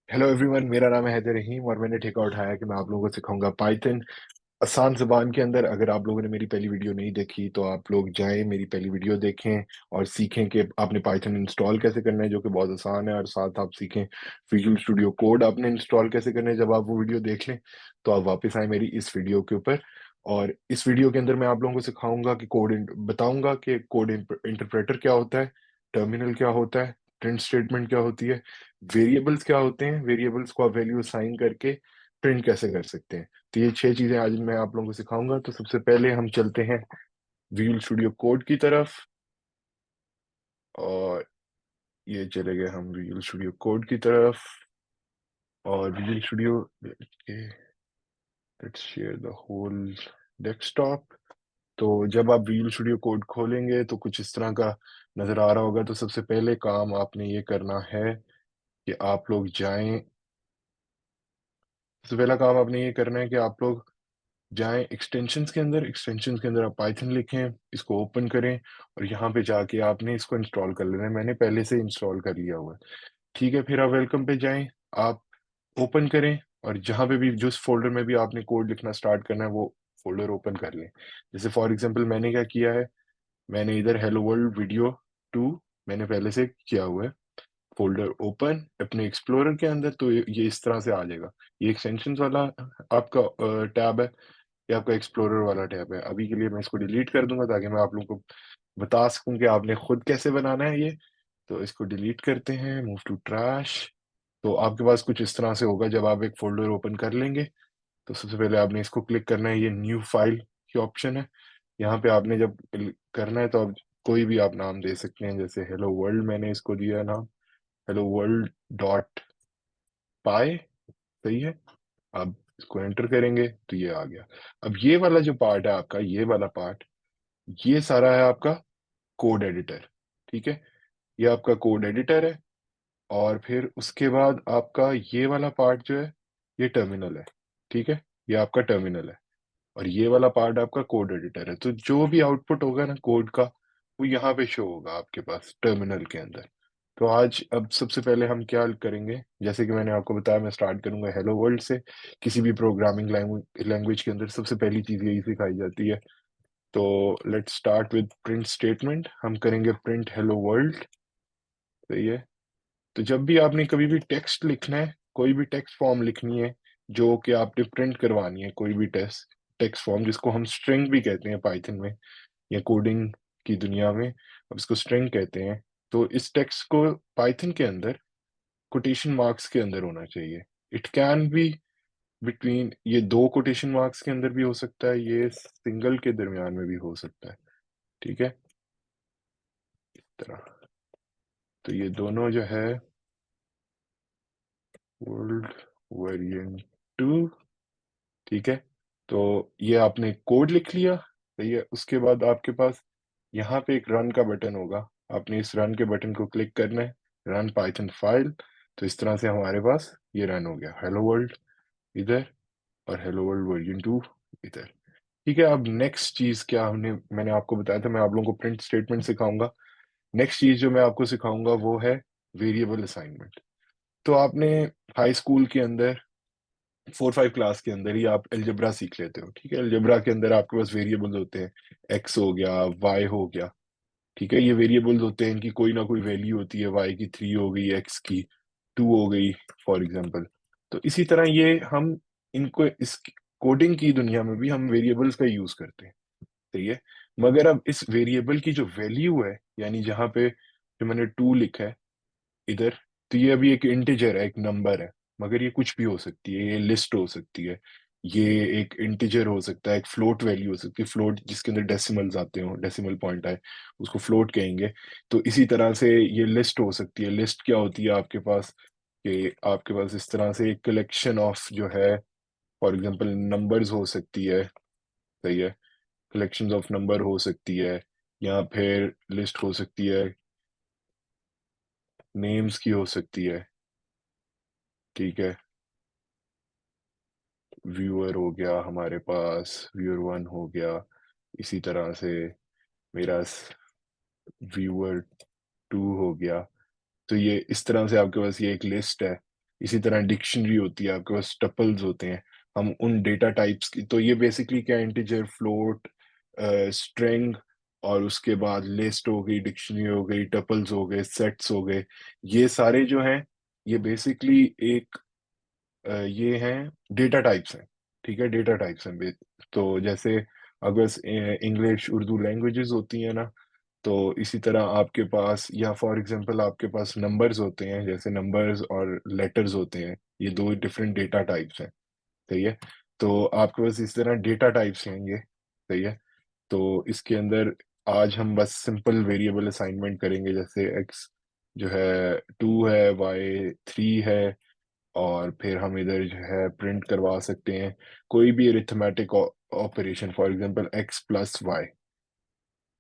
Hello everyone, मेरा नाम है हैदर रहीम और मैंने ठेका उठाया कि मैं आप लोगों को सिखाऊंगा पाइथन आसान ज़बान के अंदर। अगर आप लोगों ने मेरी पहली वीडियो नहीं देखी तो आप लोग जाएं, मेरी पहली वीडियो देखें और सीखें कि आपने पाइथन इंस्टॉल कैसे करना है, जो कि बहुत आसान है। और साथ आप सीखें विजुअल स्टूडियो कोड आपने इंस्टॉल कैसे करना है। जब आप वो वीडियो देख लें तो आप वापस आए मेरी इस वीडियो के ऊपर। और इस वीडियो के अंदर मैं आप लोगों को सिखाऊंगा कि बताऊंगा कि कोड इंटरप्रेटर क्या होता है, टर्मिनल क्या होता है, प्रिंट स्टेटमेंट क्या होती है, वेरिएबल्स क्या होते हैं, वेरिएबल्स को आप वैल्यू असाइन करके प्रिंट कैसे कर सकते हैं। तो ये 6 चीजें आज मैं आप लोगों को सिखाऊंगा। तो सबसे पहले हम चलते हैं विजुअल स्टूडियो कोड की तरफ। और ये चले गए हम विजुअल स्टूडियो कोड की तरफ। और Visual Studio, let's share the whole desktop. तो जब आप विजुअल स्टूडियो कोड खोलेंगे तो कुछ इस तरह का नजर आ रहा होगा। तो सबसे पहले काम आपने ये करना है कि आप लोग जाएं। सबसे पहला काम आपने ये करना है कि आप लोग जाएं एक्सटेंशंस के अंदर। एक्सटेंशंस के अंदर आप पाइथन लिखें, इसको ओपन करें और यहाँ पे जाके आपने इसको इंस्टॉल कर लेना है। मैंने पहले से इंस्टॉल कर लिया हुआ है। ठीक है, फिर आप वेलकम पे जाएं, आप ओपन करें और जहाँ पे भी जिस फोल्डर में भी आपने कोड लिखना स्टार्ट करना है वो फोल्डर ओपन कर लें। जैसे फॉर एग्जांपल मैंने क्या किया है, मैंने इधर हेलो वर्ल्ड वीडियो 2 मैंने पहले से किया हुआ है। फोल्डर ओपन अपने एक्सप्लोरर के अंदर, तो ये इस तरह से आ जाएगा। ये एक्सटेंशंस वाला आपका टैब है, ये आपका एक्सप्लोरर वाला टैब है। अभी के लिए मैं इसको डिलीट कर दूंगा ताकि मैं आप लोगों को बता सकूं कि आपने खुद कैसे बनाना है ये। तो इसको डिलीट करते हैं, मूव टू ट्रैश। तो आपके पास कुछ इस तरह से होगा जब आप एक फोल्डर ओपन कर लेंगे। तो सबसे पहले आपने इसको क्लिक करना है, ये न्यू फाइल की ऑप्शन है। यहाँ पे आपने जब करना है तो आप कोई भी आप नाम दे सकते हैं। जैसे हेलो वर्ल्ड मैंने इसको दिया नाम, हेलो वर्ल्ड डॉट पाई। सही है। अब इसको एंटर करेंगे तो ये आ गया। अब ये वाला जो पार्ट है आपका, ये वाला पार्ट, ये सारा है आपका कोड एडिटर। ठीक है, ये आपका कोड एडिटर है। और फिर उसके बाद आपका ये वाला पार्ट जो है, ये टर्मिनल है। ठीक है, ये आपका टर्मिनल है। और ये वाला पार्ट आपका कोड एडिटर है। तो जो भी आउटपुट होगा ना कोड का, वो यहाँ पे शो होगा आपके पास टर्मिनल के अंदर। तो आज अब सबसे पहले हम क्या करेंगे, जैसे कि मैंने आपको बताया, मैं स्टार्ट करूंगा हेलो वर्ल्ड से। किसी भी प्रोग्रामिंग लैंग्वेज के अंदर सबसे पहली चीज यही सिखाई जाती है। तो let's start with print statement. हम करेंगे प्रिंट हेलो वर्ल्ड। सही है। तो जब भी आपने कभी भी टेक्स्ट लिखना है, कोई भी टेक्स्ट फॉर्म लिखनी है जो कि आपने प्रिंट करवानी है, कोई भी टेक्स्ट टेक्स्ट फॉर्म जिसको हम स्ट्रिंग भी कहते हैं पाइथन में या कोडिंग की दुनिया में, अब इसको स्ट्रिंग कहते हैं। तो इस टेक्स्ट को पाइथन के अंदर कोटेशन मार्क्स के अंदर होना चाहिए। इट कैन बी बिटवीन, ये दो कोटेशन मार्क्स के अंदर भी हो सकता है, ये सिंगल के दरमियान में भी हो सकता है। ठीक है, इस तरह। तो ये दोनों जो है वर्ल्ड वेरिएंट 2। ठीक है, तो ये आपने कोड लिख लिया। सही है, उसके बाद आपके पास यहाँ पे एक रन का बटन होगा। आपने इस रन के बटन को क्लिक करना है, रन पाइथन फाइल। तो इस तरह से हमारे पास ये रन हो गया, हेलो वर्ल्ड इधर और हेलो वर्ल्ड वर्जन 2 इधर। ठीक है, अब नेक्स्ट चीज क्या हमने, मैंने आपको बताया था मैं आप लोगों को प्रिंट स्टेटमेंट सिखाऊंगा। नेक्स्ट चीज जो मैं आपको सिखाऊंगा वो है वेरिएबल असाइनमेंट। तो आपने हाई स्कूल के अंदर 4-5 क्लास के अंदर ही आप अलजेब्रा सीख लेते हो। ठीक है, अलजेब्रा के अंदर आपके पास वेरिएबल्स होते हैं, एक्स हो गया, वाई हो गया। ठीक है, ये वेरिएबल्स होते हैं, इनकी कोई ना कोई वैल्यू होती है, वाई की 3 हो गई, एक्स की 2 हो गई, फॉर एग्जांपल। तो इसी तरह ये हम इनको इस कोडिंग की दुनिया में भी हम वेरिएबल्स का यूज करते हैं। सही है, मगर अब इस वेरिएबल की जो वैल्यू है, यानी जहां पे जो मैंने 2 लिखा है इधर, तो ये अभी एक इंटीजर है, एक नंबर है। मगर ये कुछ भी हो सकती है, ये लिस्ट हो सकती है, ये एक इंटीजर हो सकता है, एक फ्लोट वैल्यू हो सकती है, फ्लोट जिसके अंदर डेसिमल्स आते हो, डेसिमल पॉइंट आए, उसको फ्लोट कहेंगे। तो इसी तरह से ये लिस्ट हो सकती है। लिस्ट क्या होती है आपके पास, कि आपके पास इस तरह से एक कलेक्शन ऑफ जो है, फॉर एग्जांपल नंबर्स हो सकती है। सही है, कलेक्शंस ऑफ नंबर हो सकती है, या फिर लिस्ट हो सकती है, नेम्स की हो सकती है। ठीक है, व्यूअर हो गया हमारे पास, व्यूअर 1 हो गया। इसी तरह से मेरा व्यूअर 2 हो गया। तो ये इस तरह से आपके पास ये एक लिस्ट है। इसी तरह डिक्शनरी होती है, आपके पास टपल्स होते हैं, हम उन डेटा टाइप्स की, तो ये बेसिकली क्या इंटीजर, फ्लोट, स्ट्रिंग, और उसके बाद लिस्ट हो गई, डिक्शनरी हो गई, टपल्स हो गए, सेट्स हो गए, ये सारे जो हैं, ये बेसिकली एक ये हैं डेटा टाइप्स हैं, ठीक है, डेटा टाइप्स हैं। तो जैसे अगर इंग्लिश उर्दू लैंग्वेजेस होती हैं ना, तो इसी तरह आपके पास, या फॉर एग्जांपल आपके पास नंबर्स होते हैं, जैसे नंबर्स और लेटर्स होते हैं, ये दो डिफरेंट डेटा टाइप्स हैं, सही है। तो आपके पास इस तरह डेटा टाइप्स हैं ये, सही है। तो इसके अंदर आज हम बस सिंपल वेरिएबल असाइनमेंट करेंगे, जैसे एक्स जो है 2 है, वाई 3 है, और फिर हम इधर जो है प्रिंट करवा सकते हैं कोई भी arithmetic operation, for example X plus Y,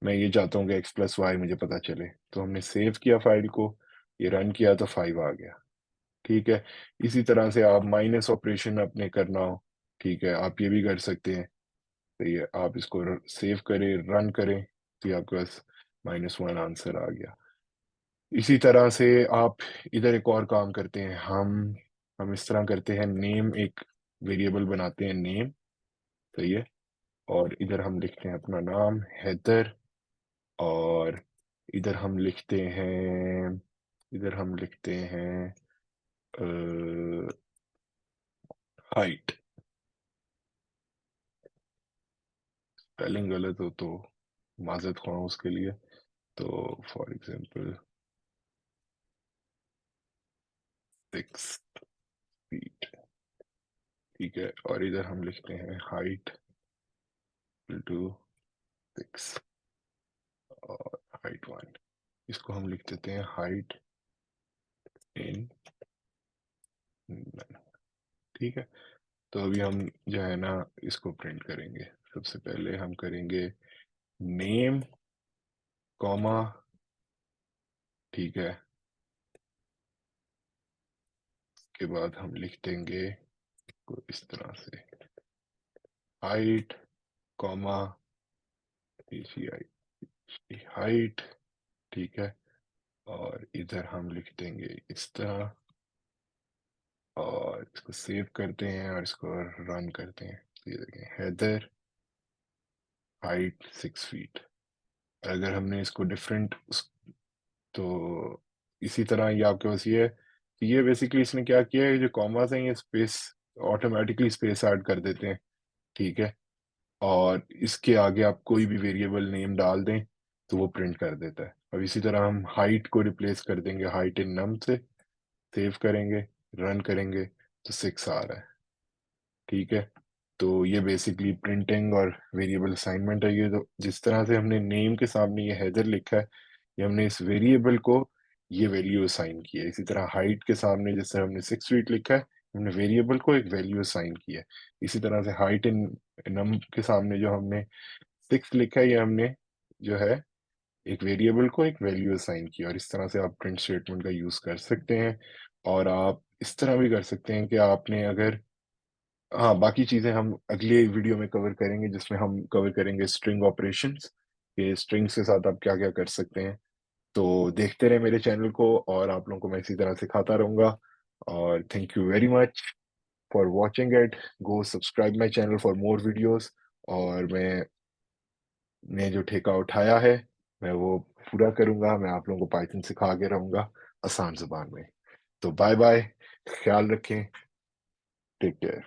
मैं ये चाहता हूँ कि एक्स प्लस वाई मुझे पता चले, तो हमने सेव किया फाइल को, ये रन किया तो 5 आ गया, ठीक है। इसी तरह से आप माइनस ऑपरेशन अपने करना हो, ठीक है, आप ये भी कर सकते हैं, तो ये आप इसको सेव करें, रन करें, तो ये आपके पास -1 आंसर आ गया। इसी तरह से आप इधर एक और काम करते हैं, हम इस तरह करते हैं, नेम एक वेरिएबल बनाते हैं, नेम, सही है, और इधर हम लिखते हैं अपना नाम हैदर, और इधर हम लिखते हैं इधर हम लिखते हैं हाइट, स्पेलिंग गलत हो तो माजरत ख्वाह उसके लिए, तो फॉर एग्जांपल 6 फीट, ठीक है, और इधर हम लिखते हैं हाइट टू 6, और हाइट 1, इसको हम लिख देते हैं हाइट इन, ठीक है। तो अभी हम जो है ना इसको प्रिंट करेंगे, सबसे पहले हम करेंगे नेम कॉमा, ठीक है, के बाद हम लिख देंगे को इस तरह से हाइट कॉमा हाइट, ठीक है, और इधर हम लिख देंगे इस तरह, और इसको सेव करते हैं और इसको रन करते हैं, तो ये देखें हैदर हाइट 6 फीट। अगर हमने इसको डिफरेंट, तो इसी तरह ये आपके पास ये है, ये बेसिकली इसने क्या किया है, जो कॉमास हैं ये स्पेस, ऑटोमेटिकली स्पेस ऐड कर देते हैं, ठीक है, और इसके आगे आप कोई भी वेरिएबल नेम डाल दें तो वो प्रिंट कर देता है। अब इसी तरह हम हाइट को रिप्लेस कर देंगे हाइट इन नम से, सेव करेंगे, रन करेंगे, तो 6 आ रहा है, ठीक है। तो ये बेसिकली प्रिंटिंग और वेरिएबल असाइनमेंट है। ये तो जिस तरह से हमने नेम के सामने ये हैदर लिखा है, ये हमने इस वेरिएबल को ये वैल्यू असाइन की है। इसी तरह हाइट के सामने जैसे हमने 6 फीट लिखा है, हमने वेरिएबल को एक वैल्यू असाइन की है। इसी तरह से हाइट इन नम के सामने जो हमने 6 लिखा है, ये हमने जो है एक वेरिएबल को एक वैल्यू असाइन की, और इस तरह से आप प्रिंट स्टेटमेंट का यूज कर सकते हैं। और आप इस तरह भी कर सकते हैं कि आपने अगर, हाँ, बाकी चीजें हम अगले वीडियो में कवर करेंगे, जिसमें हम कवर करेंगे स्ट्रिंग ऑपरेशंस, कि स्ट्रिंग्स के साथ आप क्या क्या कर सकते हैं। तो देखते रहे मेरे चैनल को, और आप लोगों को मैं इसी तरह सिखाता रहूंगा। और thank you very much for watching it, go subscribe my channel for more videos, और मैंने जो ठेका उठाया है मैं वो पूरा करूंगा, मैं आप लोगों को पाइथन सिखा के रहूंगा आसान जुबान में। तो बाय बाय, ख्याल रखें, टेक केयर।